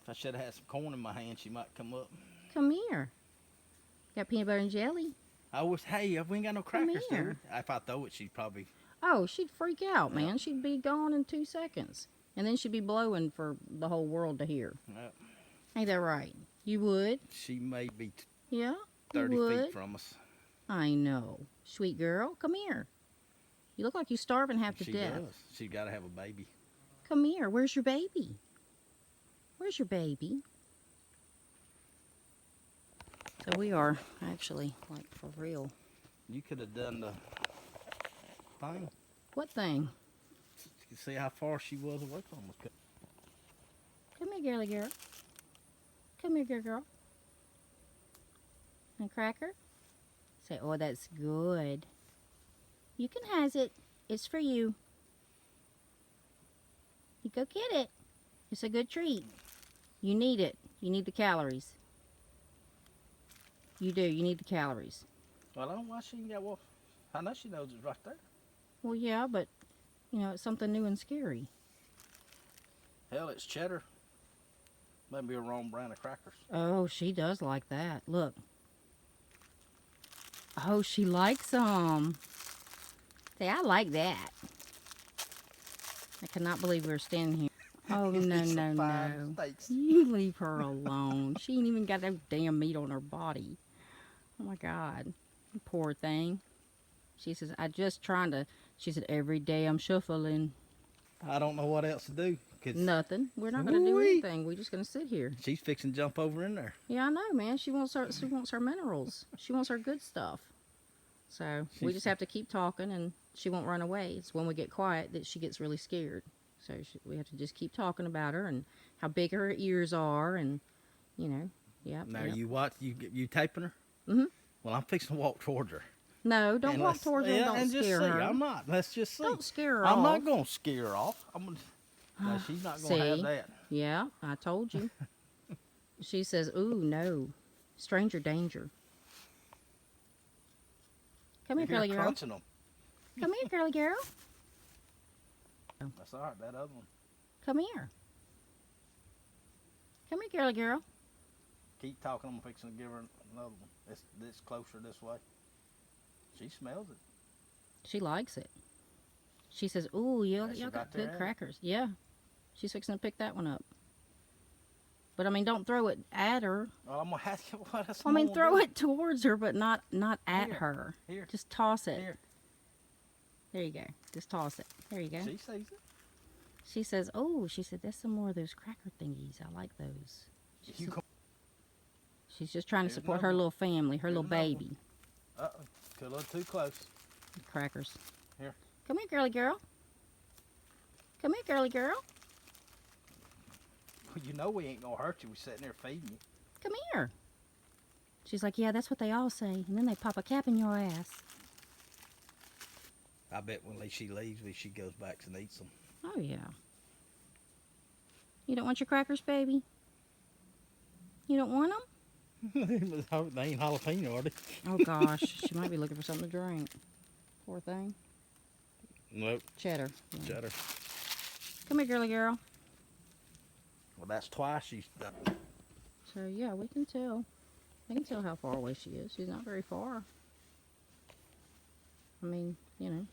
If I should have had some corn in my hand, she might come up. Come here. Got peanut butter and jelly. I was, hey, we ain't got no Come crackers, do we? here. If I throw it, she'd probably... Oh, she'd freak out, man. Yep. She'd be gone in 2 seconds. And then she'd be blowing for the whole world to hear. Yep. Ain't that right? You would? She may be Yeah, 30 you would. feet from us. I know. Sweet girl, come here. You look like you're starving half to She death. does. She got to have a baby. Come here. Where's your baby? Where's your baby? So we are actually, like, for real. You could have done the thing. What thing? You can see how far she was away from us. Come here, girly girl. Come here, girl. And cracker? Say, oh, that's good. You can have it. It's for you. You go get it. It's a good treat. You need it. You need the calories. You do. You need the calories. Well, I don't know why she ain't got one. I know she knows it's right there. Well, yeah, but, you know, it's something new and scary. Hell, it's cheddar. Might be a wrong brand of crackers. Oh, she does like that. Look. Oh, she likes them. Say, I like that. I cannot believe we're standing here. Oh, no. You leave her alone. She ain't even got no damn meat on her body. Oh, my God. Poor thing. She says, she said, every day I'm shuffling. I don't know what else to do. Nothing. We're not going to do anything. We're just going to sit here. She's fixing to jump over in there. Yeah, I know, man. She wants her minerals. She wants her good stuff. So we just have to keep talking, and she won't run away. It's when we get quiet that she gets really scared. So we have to just keep talking about her and how big her ears are, and you know, yeah. Now you taping her? Mhm. Well, I'm fixing to walk towards her. No, don't walk towards her. And don't scare her. I'm not. Let's just see. Don't scare her I'm off. not gonna scare her off. No, she's not gonna have that. Yeah, I told you. She says, "Ooh, no, stranger danger." Come here, girly girl. Crunching them. Come here, girly girl. That's all right. That other one. Come here. Come here, girly girl. Keep talking. I'm fixing to give her another one. It's closer this way. She smells it. She likes it. She says, "Ooh, y'all got good crackers." Yeah. She's fixing to pick that one up. But I mean, don't throw it at her. Well, I'm gonna have to. I mean, throw it towards her, but not at her. Here. Just toss it. Here. There you go. Just toss it. There you go. She sees it. She says, "Oh," she said, "That's some more of those cracker thingies. I like those." She's just trying to support her little family, her little baby. Uh-oh. Got a little too close. Crackers. Here. Come here, girly girl. Come here, girly girl. Well, you know we ain't gonna hurt you. We're sitting there feeding you. Come here. She's like, "Yeah, that's what they all say." And then they pop a cap in your ass. I bet when she leaves, she goes back and eats them. Oh, yeah. You don't want your crackers, baby? You don't want them? They ain't jalapeno, are they? Oh, gosh. She might be looking for something to drink. Poor thing. Nope. Cheddar. Yeah. Cheddar. Come here, girly girl. Well, that's twice she's done. So, yeah, we can tell. I can tell how far away she is. She's not very far. I mean, you know.